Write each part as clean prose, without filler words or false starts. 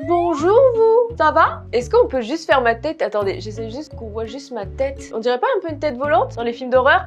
Bonjour vous, ça va? Est-ce qu'on peut juste faire ma tête? Attendez, j'essaie juste qu'on voit juste ma tête. On dirait pas un peu une tête volante dans les films d'horreur?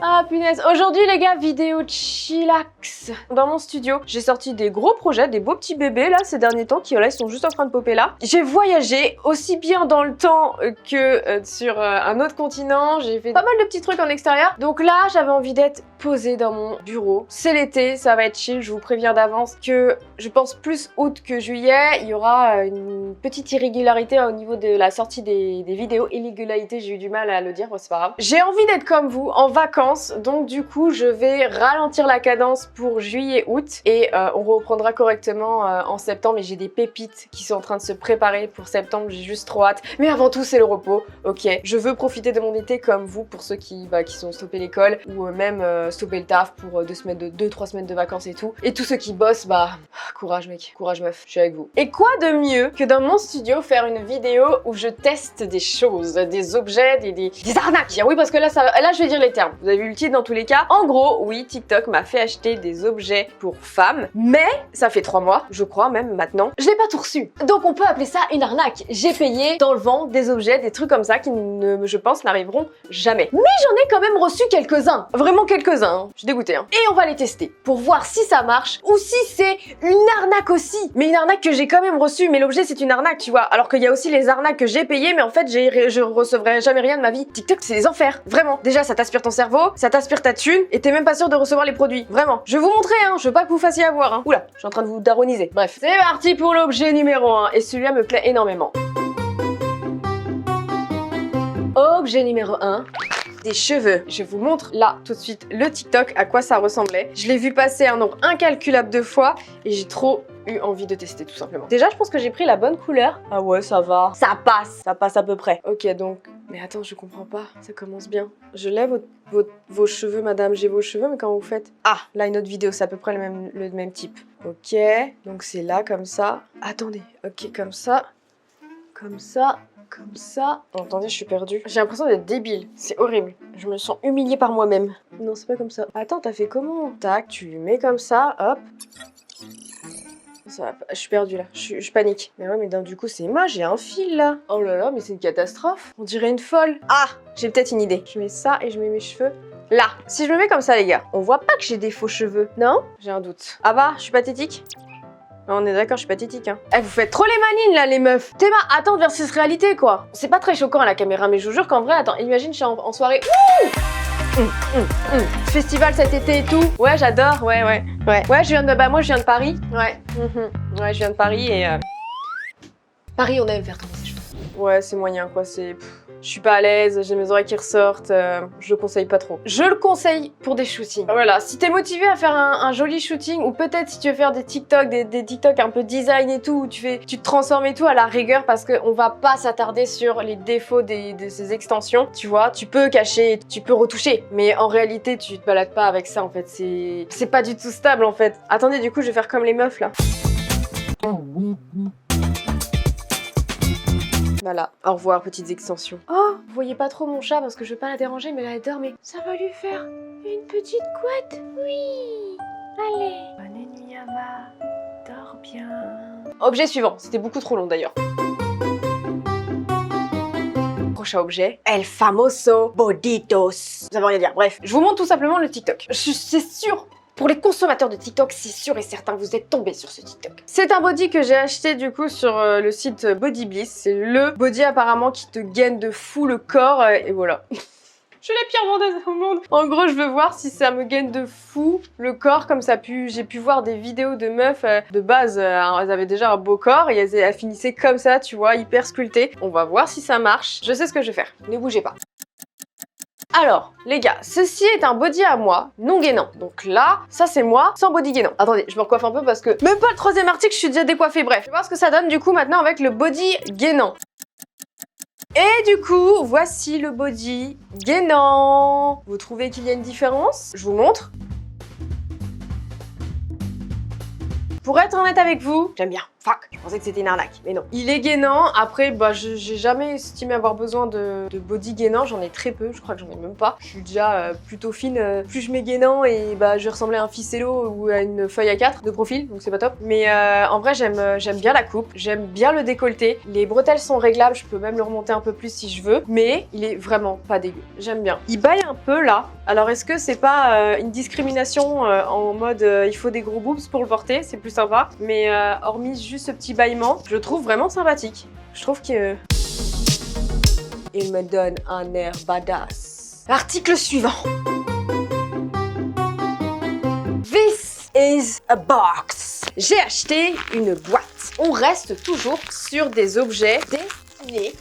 Ah punaise, aujourd'hui les gars, vidéo chillax. Dans mon studio, j'ai sorti des gros projets, des beaux petits bébés là ces derniers temps qui là, ils sont juste en train de popper là. J'ai voyagé aussi bien dans le temps que sur un autre continent, j'ai fait pas mal de petits trucs en extérieur. Donc là, j'avais envie d'être posée dans mon bureau. C'est l'été, ça va être chill, je vous préviens d'avance que je pense plus août que juillet, il y aura une petite irrégularité au niveau de la sortie des vidéos. Irrégularité, j'ai eu du mal à le dire, bon, c'est pas grave. J'ai envie d'être comme vous, en vacances. Donc du coup je vais ralentir la cadence pour juillet-août et on reprendra correctement en septembre. Et j'ai des pépites qui sont en train de se préparer pour septembre, j'ai juste trop hâte. Mais avant tout c'est le repos, ok. Je veux profiter de mon été comme vous pour ceux qui sont stoppés l'école ou même stopper le taf pour 2-3 semaines de vacances et tout. Et tous ceux qui bossent, bah courage mec, courage meuf, je suis avec vous. Et quoi de mieux que dans mon studio faire une vidéo où je teste des choses, des objets, des arnaques. Oui parce que là je vais dire les termes. Vous avez vu le titre dans tous les cas. En gros, oui, TikTok m'a fait acheter des objets pour femmes, mais ça fait 3 mois, je crois même maintenant, je l'ai pas tout reçu. Donc on peut appeler ça une arnaque. J'ai payé dans le vent des objets, des trucs comme ça qui je pense n'arriveront jamais. Mais j'en ai quand même reçu quelques-uns, vraiment quelques-uns, hein. Je suis dégoûtée. Hein. Et on va les tester pour voir si ça marche ou si c'est une arnaque aussi. Mais une arnaque que j'ai quand même reçue, mais l'objet c'est une arnaque, tu vois. Alors qu'il y a aussi les arnaques que j'ai payées, mais en fait je recevrai jamais rien de ma vie. TikTok c'est les enfers, vraiment. Déjà ça t'aspire ton cerveau, ça t'aspire ta thune et t'es même pas sûr de recevoir les produits. Vraiment. Je vais vous montrer, hein. Je veux pas que vous fassiez avoir, hein. Oula, je suis en train de vous daroniser. Bref, c'est parti pour l'objet numéro 1 et celui-là me plaît énormément. Objet numéro 1. Des cheveux. Je vous montre là tout de suite le TikTok à quoi ça ressemblait. Je l'ai vu passer un nombre incalculable de fois et j'ai trop eu envie de tester tout simplement. Déjà je pense que j'ai pris la bonne couleur. Ah ouais ça va. Ça passe à peu près. Ok donc, mais attends je comprends pas, ça commence bien. Je lève vos cheveux madame, j'ai vos cheveux mais comment vous faites? Ah là une autre vidéo, c'est à peu près le même type. Ok, donc c'est là comme ça. Attendez, ok comme ça. Comme ça. Comme ça. Oh, attendez, je suis perdue. J'ai l'impression d'être débile. C'est horrible. Je me sens humiliée par moi-même. Non, c'est pas comme ça. Attends, t'as fait comment? Tac, tu mets comme ça, hop. Ça va pas. Je suis perdue là. Je panique. Mais ouais, mais du coup, c'est moi, j'ai un fil là. Oh là là, mais c'est une catastrophe. On dirait une folle. Ah, j'ai peut-être une idée. Je mets ça et je mets mes cheveux. Là, si je me mets comme ça les gars, on voit pas que j'ai des faux cheveux, non? J'ai un doute. Ah bah, je suis pathétique? On est d'accord, je suis pathétique, hein. Eh, vous faites trop les malines, là, les meufs. Théma, attente versus réalité, quoi. C'est pas très choquant à la caméra, mais je vous jure qu'en vrai, attends, imagine, je suis en soirée. Festival cet été et tout. Ouais, j'adore, ouais. Ouais, je viens de, moi, je viens de Paris. Ouais, ouais, je viens de Paris et... Paris, on aime faire tomber ses cheveux. Ouais, c'est moyen, quoi, c'est... Je suis pas à l'aise, j'ai mes oreilles qui ressortent, je le conseille pas trop. Je le conseille pour des shootings. Voilà, si t'es motivé à faire un joli shooting, ou peut-être si tu veux faire des TikTok, des TikTok un peu design et tout, où tu te transformes et tout à la rigueur, parce qu'on va pas s'attarder sur les défauts de ces extensions, tu vois. Tu peux cacher, tu peux retoucher, mais en réalité, tu te balades pas avec ça, en fait. C'est pas du tout stable, en fait. Attendez, du coup, je vais faire comme les meufs, là. Voilà, au revoir petites extensions. Oh, vous voyez pas trop mon chat parce que je veux pas la déranger, mais elle adore, mais ça va lui faire une petite couette. Oui, allez. Bonne nuit, Ama. Dors bien. Objet suivant, c'était beaucoup trop long d'ailleurs. Prochain objet, El Famoso Boditos. Vous savez rien dire, bref. Je vous montre tout simplement le TikTok. C'est sûr. Pour les consommateurs de TikTok, c'est sûr et certain que vous êtes tombés sur ce TikTok. C'est un body que j'ai acheté du coup sur le site Body Bliss. C'est le body apparemment qui te gaine de fou le corps et voilà. Je suis la pire vendeuse au monde. En gros, je veux voir si ça me gaine de fou le corps comme ça. J'ai pu voir des vidéos de meufs de base. Elles avaient déjà un beau corps et elles finissaient comme ça, tu vois, hyper sculptées. On va voir si ça marche. Je sais ce que je vais faire. Ne bougez pas. Alors, les gars, ceci est un body à moi, non gainant. Donc là, ça c'est moi, sans body gainant. Attendez, je me recoiffe un peu parce que même pas le 3e article, je suis déjà décoiffée. Bref, je vais voir ce que ça donne du coup maintenant avec le body gainant. Et du coup, voici le body gainant. Vous trouvez qu'il y a une différence? Je vous montre. Pour être honnête avec vous, j'aime bien. Fuck, je pensais que c'était une arnaque, mais non. Il est gainant, après, bah, j'ai jamais estimé avoir besoin de body gainant, j'en ai très peu, je crois que j'en ai même pas. Je suis déjà plutôt fine, plus je mets gainant et bah, je ressemblais à un ficello ou à une feuille A4 de profil, donc c'est pas top. Mais en vrai, j'aime bien la coupe, j'aime bien le décolleté. Les bretelles sont réglables, je peux même le remonter un peu plus si je veux, mais il est vraiment pas dégueu. J'aime bien. Il baille un peu là. Alors est-ce que c'est pas une discrimination en mode il faut des gros boobs pour le porter, c'est plus sympa. Mais hormis juste ce petit bâillement, je le trouve vraiment sympathique. Je trouve que il me donne un air badass. Article suivant. This is a box. J'ai acheté une boîte. On reste toujours sur des objets destinés,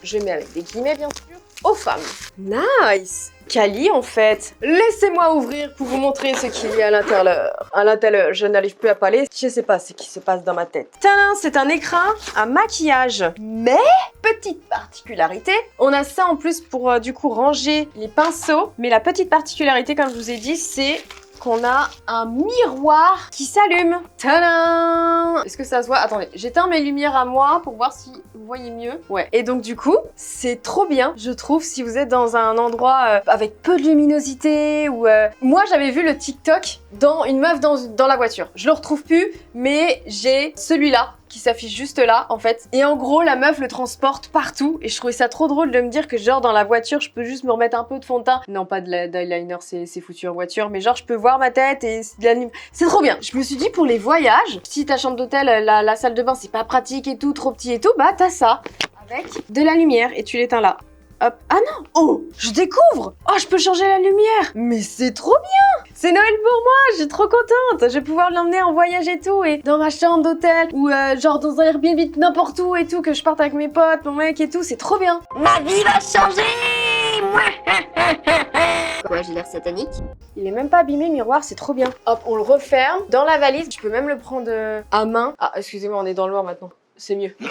je mets avec des guillemets bien sûr, aux femmes. Nice. Kali en fait. Laissez-moi ouvrir pour vous montrer ce qu'il y a à l'intérieur. À l'intérieur, je n'arrive plus à parler. Je sais pas ce qui se passe dans ma tête. Tadam, c'est un écrin à maquillage. Mais, petite particularité, on a ça en plus pour du coup ranger les pinceaux. Mais la petite particularité, comme je vous ai dit, c'est qu'on a un miroir qui s'allume. Tadam! Est-ce que ça se voit? Attendez, j'éteins mes lumières à moi pour voir si vous voyez mieux. Ouais. Et donc du coup, c'est trop bien, je trouve, si vous êtes dans un endroit avec peu de luminosité ou... Moi, j'avais vu le TikTok dans une meuf dans la voiture. Je le retrouve plus, mais j'ai celui-là qui s'affiche juste là en fait. Et en gros la meuf le transporte partout et je trouvais ça trop drôle de me dire que genre dans la voiture je peux juste me remettre un peu de fond de teint. Non pas d'eyeliner, c'est foutu en voiture, mais genre je peux voir ma tête et c'est trop bien. Je me suis dit pour les voyages, si ta chambre d'hôtel, la salle de bain c'est pas pratique et tout, trop petit et tout, bah t'as ça avec de la lumière et tu l'éteins là. Hop. Ah non! Oh! Je découvre! Oh, je peux changer la lumière! Mais c'est trop bien! C'est Noël pour moi! Je suis trop contente! Je vais pouvoir l'emmener en voyage et tout, et dans ma chambre d'hôtel, ou genre dans un Airbnb n'importe où et tout, que je parte avec mes potes, mon mec et tout, c'est trop bien! Ma vie va changer! Quoi, j'ai l'air satanique? Il est même pas abîmé, miroir, c'est trop bien. Hop, on le referme dans la valise. Je peux même le prendre à main. Ah, excusez-moi, on est dans le noir maintenant. C'est mieux. Non!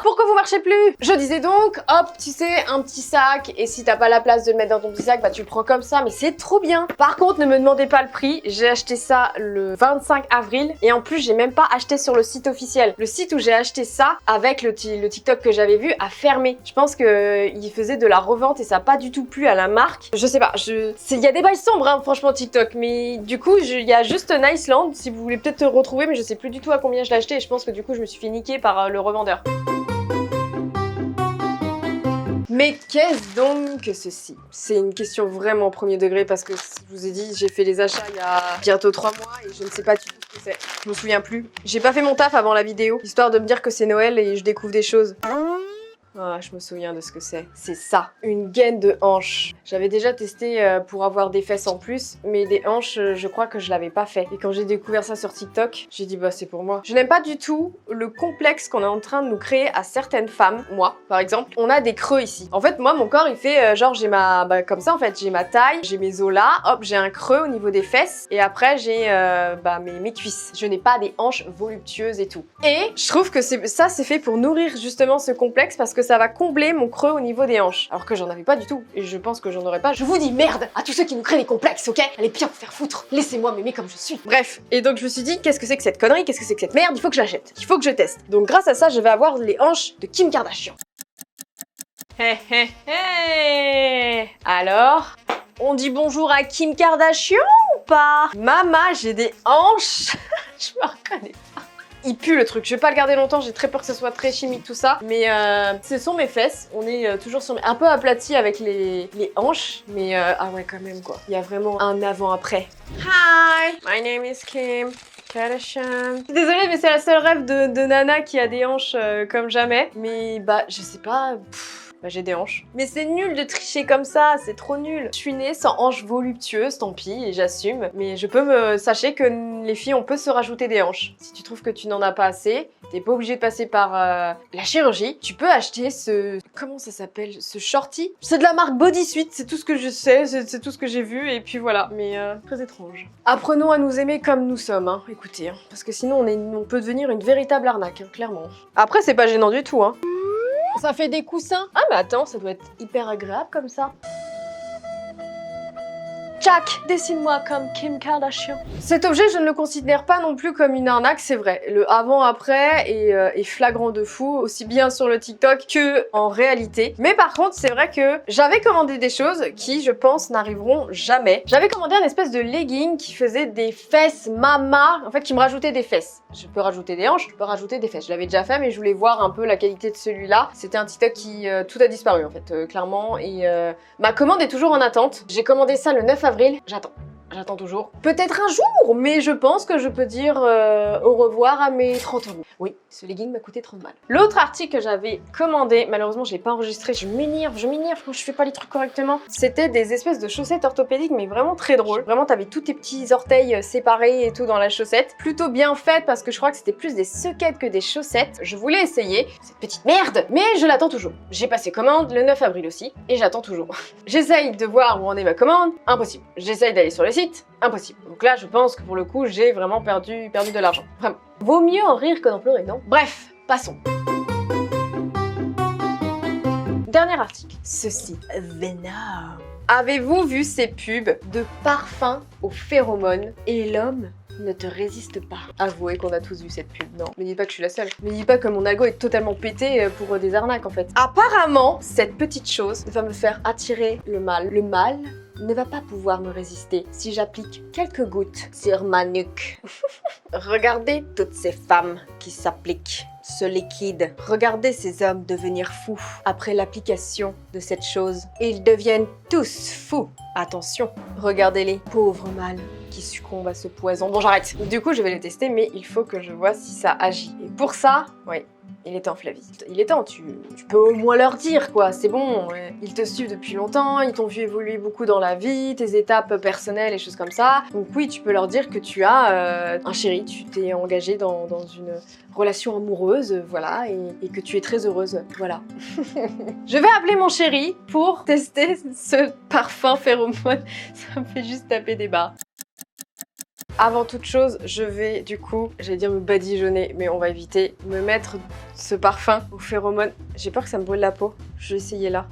Pourquoi vous marchez plus? Je disais donc, hop, tu sais, un petit sac, et si t'as pas la place de le mettre dans ton petit sac, bah tu le prends comme ça, mais c'est trop bien. Par contre, ne me demandez pas le prix, j'ai acheté ça le 25 avril, et en plus, j'ai même pas acheté sur le site officiel. Le site où j'ai acheté ça, avec le TikTok que j'avais vu, a fermé. Je pense qu'il faisait de la revente, et ça a pas du tout plu à la marque. Je sais pas, il y a des bails sombres, hein, franchement, TikTok, mais du coup, il y a juste Niceland, si vous voulez peut-être retrouver, mais je sais plus du tout à combien je l'ai acheté, et je pense que du coup, je me suis fait niquer par le revendeur. Mais qu'est-ce donc que ceci? C'est une question vraiment premier degré parce que je vous ai dit, j'ai fait les achats il y a bientôt 3 mois et je ne sais pas du tout ce que c'est. Je me souviens plus. J'ai pas fait mon taf avant la vidéo, histoire de me dire que c'est Noël et je découvre des choses. Ah, je me souviens de ce que c'est. C'est ça, une gaine de hanche. J'avais déjà testé pour avoir des fesses en plus, mais des hanches, je crois que je l'avais pas fait. Et quand j'ai découvert ça sur TikTok, j'ai dit bah c'est pour moi. Je n'aime pas du tout le complexe qu'on est en train de nous créer à certaines femmes. Moi, par exemple, on a des creux ici. En fait, moi, mon corps, il fait genre j'ai ma... Bah, comme ça, en fait, j'ai ma taille, j'ai mes os là, hop, j'ai un creux au niveau des fesses, et après, j'ai mes cuisses. Je n'ai pas des hanches voluptueuses et tout. Et je trouve que ça, c'est fait pour nourrir justement ce complexe parce que ça va combler mon creux au niveau des hanches. Alors que j'en avais pas du tout. Et je pense que j'en aurais pas. Je vous dis merde à tous ceux qui nous créent des complexes, ok? Allez bien vous faire foutre. Laissez-moi m'aimer comme je suis. Bref. Et donc je me suis dit, qu'est-ce que c'est que cette connerie? Qu'est-ce que c'est que cette merde? Il faut que j'achète. Il faut que je teste. Donc grâce à ça, je vais avoir les hanches de Kim Kardashian. Hé hé hé. Alors, on dit bonjour à Kim Kardashian ou pas? Maman, j'ai des hanches. Je me reconnais pas. Il pue le truc, je vais pas le garder longtemps, j'ai très peur que ce soit très chimique tout ça. Mais ce sont mes fesses, on est toujours sur un peu aplati avec les hanches. Mais ah ouais quand même quoi, il y a vraiment un avant-après. Hi, my name is Kim Kardashian. Désolée mais c'est la seule rêve de Nana qui a des hanches comme jamais. Mais bah je sais pas... Bah j'ai des hanches. Mais c'est nul de tricher comme ça, c'est trop nul. Je suis née sans hanches voluptueuses, tant pis, et j'assume. Mais je peux sachez que les filles, on peut se rajouter des hanches. Si tu trouves que tu n'en as pas assez, t'es pas obligé de passer par la chirurgie. Tu peux acheter ce... Comment ça s'appelle? Ce shorty. C'est de la marque Bodysuit, c'est tout ce que je sais, c'est tout ce que j'ai vu, et puis voilà. Mais très étrange. Apprenons à nous aimer comme nous sommes, hein. Écoutez, hein. Parce que sinon on peut devenir une véritable arnaque, hein, clairement. Après, c'est pas gênant du tout, hein. Ça fait des coussins. Ah mais attends, ça doit être hyper agréable comme ça. Jack, dessine-moi comme Kim Kardashian. Cet objet, je ne le considère pas non plus comme une arnaque, c'est vrai. Le avant-après est flagrant de fou, aussi bien sur le TikTok que en réalité. Mais par contre, c'est vrai que j'avais commandé des choses qui, je pense, n'arriveront jamais. J'avais commandé un espèce de legging qui faisait des fesses mama, en fait, qui me rajoutait des fesses. Je peux rajouter des hanches, je peux rajouter des fesses. Je l'avais déjà fait, mais je voulais voir un peu la qualité de celui-là. C'était un TikTok qui tout a disparu en fait, clairement. Et ma commande est toujours en attente. J'ai commandé ça le 9 avril. J'attends toujours. Peut-être un jour, mais je pense que je peux dire au revoir à mes 30 euros. Oui, ce legging m'a coûté 30 balles. L'autre article que j'avais commandé, malheureusement je l'ai pas enregistré, je m'énerve quand je fais pas les trucs correctement. C'était des espèces de chaussettes orthopédiques, mais vraiment très drôles. Vraiment, t'avais tous tes petits orteils séparés et tout dans la chaussette. Plutôt bien faite parce que je crois que c'était plus des sockets que des chaussettes. Je voulais essayer cette petite merde, mais je l'attends toujours. J'ai passé commande le 9 avril aussi, et j'attends toujours. J'essaye de voir où en est ma commande, impossible. J'essaye d'aller sur le site, impossible. Donc là, je pense que pour le coup, j'ai vraiment perdu de l'argent. Vraiment. Vaut mieux en rire que d'en pleurer, non? Bref, passons. Dernier article. Ceci. Venom. Avez-vous vu ces pubs de parfums aux phéromones et l'homme ne te résiste pas? Avouez qu'on a tous vu cette pub, non? Me dites pas que je suis la seule. Me dites pas que mon algo est totalement pété pour des arnaques en fait. Apparemment, cette petite chose va me faire attirer le mal. Le mal ne va pas pouvoir me résister si j'applique quelques gouttes sur ma nuque. Regardez toutes ces femmes qui s'appliquent ce liquide. Regardez ces hommes devenir fous après l'application de cette chose. Ils deviennent tous fous. Attention, regardez-les, pauvres mâles qui succombent à ce poison. Bon, j'arrête. Du coup, je vais le tester, mais il faut que je vois si ça agit. Et pour ça, oui, il est temps, Flavie. Il est temps, tu peux au moins leur dire, quoi. C'est bon, ouais. Ils te suivent depuis longtemps, ils t'ont vu évoluer beaucoup dans la vie, tes étapes personnelles et choses comme ça. Donc oui, tu peux leur dire que tu as un chéri, tu t'es engagée dans une relation amoureuse, voilà, et que tu es très heureuse, voilà. Je vais appeler mon chéri pour tester ce parfum phéromone. Ça me fait juste taper des barres. Avant toute chose, je vais du coup, j'allais dire me badigeonner, mais on va éviter, me mettre ce parfum aux phéromones. J'ai peur que ça me brûle la peau. Je vais essayer là.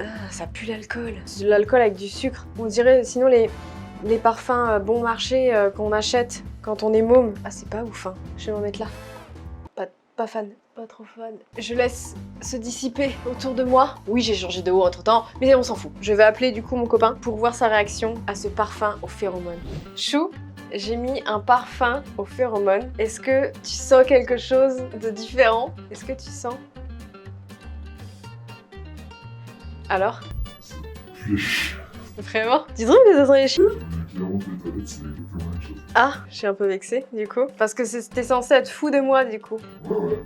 Ah, ça pue l'alcool. C'est de l'alcool avec du sucre. On dirait sinon les parfums bon marché qu'on achète quand on est môme. Ah, c'est pas ouf, hein. Je vais m'en mettre là. Pas fan. Pas trop fan. Je laisse se dissiper autour de moi. Oui, j'ai changé de haut entre temps, mais on s'en fout. Je vais appeler du coup mon copain pour voir sa réaction à ce parfum aux phéromones. Chou, j'ai mis un parfum aux phéromones. Est-ce que tu sens quelque chose de différent? Est-ce que tu sens? Alors? Vraiment? Tu trouves que ça sent les chiens? Ah, je suis un peu vexée du coup. Parce que c'était censé être fou de moi du coup. Ouais.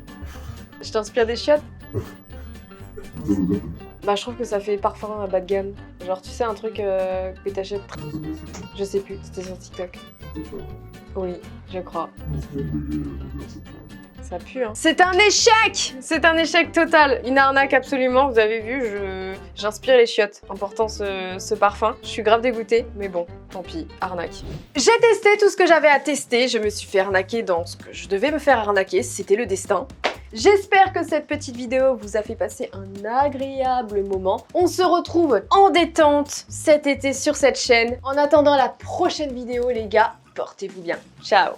Je t'inspire des chiottes? Bah je trouve que ça fait parfum à bas de gamme. Genre tu sais un truc que t'achètes. Je sais plus, c'était sur TikTok. Oui, je crois. Ça pue hein. C'est un échec! C'est un échec total. Une arnaque absolument, vous avez vu, j'inspire les chiottes en portant ce parfum. Je suis grave dégoûtée, mais bon, tant pis, arnaque. J'ai testé tout ce que j'avais à tester, je me suis fait arnaquer dans ce que je devais me faire arnaquer, c'était le destin. J'espère que cette petite vidéo vous a fait passer un agréable moment. On se retrouve en détente cet été sur cette chaîne. En attendant la prochaine vidéo les gars, portez-vous bien. Ciao!